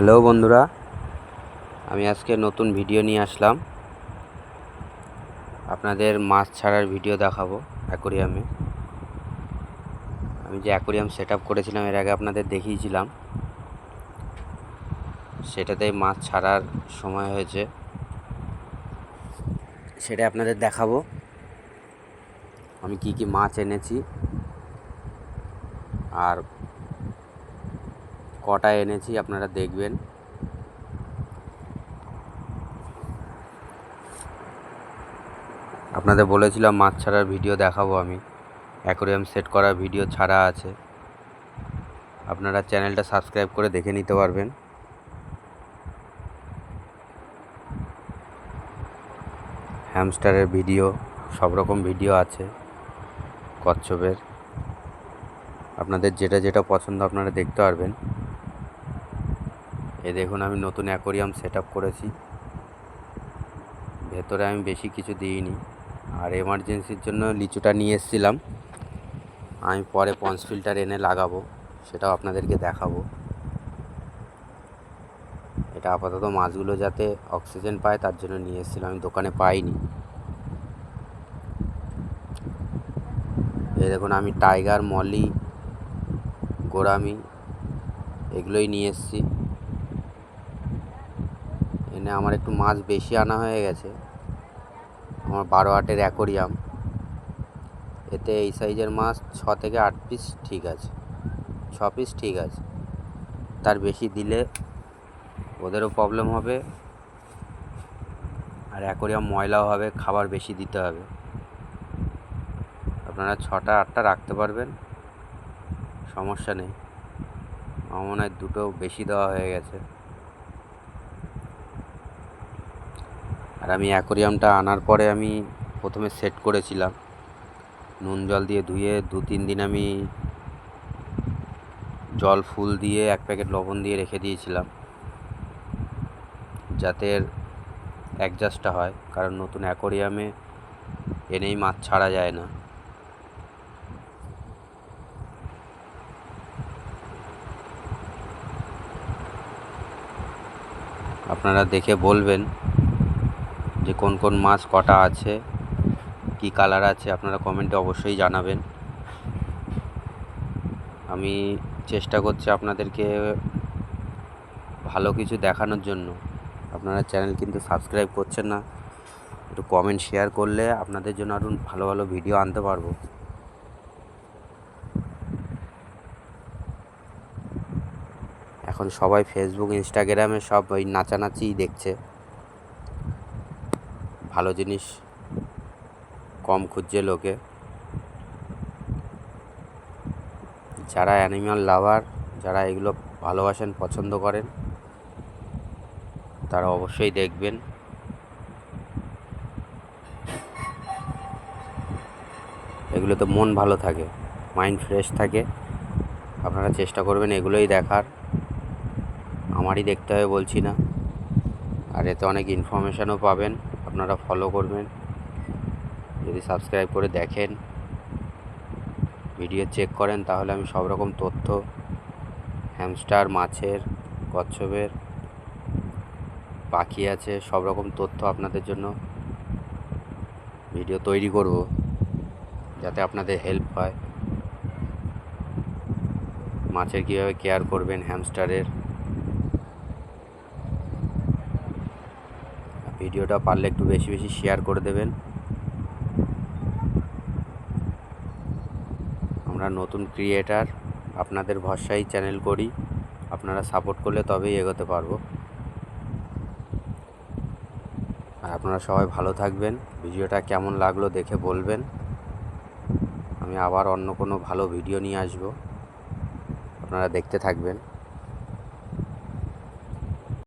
Hello বন্ধুরা, আমি আজকে নতুন ভিডিও নিয়ে আসলাম। আপনাদের মাছ ছাড়ার ভিডিও দেখাবো অ্যাকোরিয়ামে। আমি যে অ্যাকোরিয়াম সেট আপ করেছিলাম এর আগে আপনাদের দেখিয়েছিলাম, সেটাতে মাছ ছাড়ার সময় হয়েছে, সেটা আপনাদের দেখাবো। আমি কি কি মাছ এনেছি আর কটা এনেছি আপনারা দেখবেন। আপনাদের বলেছিলাম মাছ ছাড়ার ভিডিও দেখাবো, আমি অ্যাকোরিয়াম সেট করার ভিডিও ছাড়া আছে, আপনারা চ্যানেলটা সাবস্ক্রাইব করে দেখে নিতে পারবেন। হ্যামস্টারের ভিডিও, সব রকম ভিডিও আছে, কচ্ছপের, আপনাদের যেটা যেটা পছন্দ আপনারা দেখতে পারবেন। এই দেখুন, আমি নতুন অ্যাকোরিয়াম সেট আপ করেছি। ভেতরে আমি বেশি কিছু দিইনি, আর এমার্জেন্সির জন্য লিচুটা নিয়ে এসেছিলাম। আমি পরে পন্স ফিল্টার এনে লাগাবো, সেটাও আপনাদেরকে দেখাবো। এটা আপাতত মাছগুলো যাতে অক্সিজেন পায় তার জন্য নিয়ে এসেছিলাম, আমি দোকানে পাইনি। এই দেখুন, আমি টাইগার, মলি, গোরামি এগুলোই নিয়ে এসেছি। এনে আমার একটু মাছ বেশি আনা হয়ে গেছে। আমার 12-8 অ্যাকোরিয়াম, এতে এই সাইজের মাছ 6 থেকে 8 পিস ঠিক আছে, 6 পিস ঠিক আছে। তার বেশি দিলে ওদেরও প্রবলেম হবে, আর অ্যাকোরিয়াম ময়লাও হবে, খাবার বেশি দিতে হবে। আপনারা 6টা-8টা রাখতে পারবেন, সমস্যা নেই। আমার মনে হয় 2টো বেশি দেওয়া হয়ে গেছে। আর আমি অ্যাকোরিয়ামটা আনার পরে আমি প্রথমে সেট করেছিলাম, নুন জল দিয়ে ধুয়ে 2-3 দিন আমি জল ফুল দিয়ে 1 প্যাকেট লবণ দিয়ে রেখে দিয়েছিলাম, যাতে অ্যাডজাস্টটা হয়, কারণ নতুন অ্যাকোরিয়ামে এনেই মাছ ছাড়া যায় না। আপনারা দেখে বলবেন যে কোন কোন মাছ কটা আছে, কি কালার আছে, আপনারা কমেন্টে অবশ্যই জানাবেন। আমি চেষ্টা করছি আপনাদেরকে ভালো কিছু দেখানোর জন্য। আপনারা চ্যানেল কিন্তু সাবস্ক্রাইব করছেন না, একটু কমেন্ট শেয়ার করলে আপনাদের জন্য আরও ভালো ভালো ভিডিও আনতে পারবো। এখন সবাই ফেসবুক, ইনস্টাগ্রামে সব ওই নাচানাচিই দেখছে, ভালো জিনিস কম খুঁজছে লোকে। যারা অ্যানিম্যাল লাভার, যারা এগুলো ভালোবাসেন, পছন্দ করেন, তারা অবশ্যই দেখবেন। এগুলোতে মন ভালো থাকে, মাইন্ড ফ্রেশ থাকে। আপনারা চেষ্টা করবেন এগুলোই দেখার, আমারই দেখতে হবে বলছি না। আর এতে অনেক ইনফরমেশানও পাবেন, আপনারা ফলো করবেন। যদি সাবস্ক্রাইব করে দেখেন, ভিডিও চেক করেন, তাহলে আমি সব রকম তথ্য, হ্যামস্টার, মাছের, কচ্ছপের, পাখি আছে, সব রকম তথ্য আপনাদের জন্য ভিডিও তৈরি করব, যাতে আপনাদের হেল্প হয়। মাছের কীভাবে কেয়ার করবেন, হ্যামস্টারের। ভিডিওটা পারলে একটু বেশি বেশি শেয়ার করে দেবেন। আমরা নতুন ক্রিয়েটার, আপনাদের ভরসায় চ্যানেল করি, আপনারা সাপোর্ট করলে তবেই এগোতে পারবো। আর আপনারা সবাই ভালো থাকবেন। ভিডিওটা কেমন লাগলো দেখে বলবেন। আমি আবার অন্য কোনো ভালো ভিডিও নিয়ে আসবো, আপনারা দেখতে থাকবেন।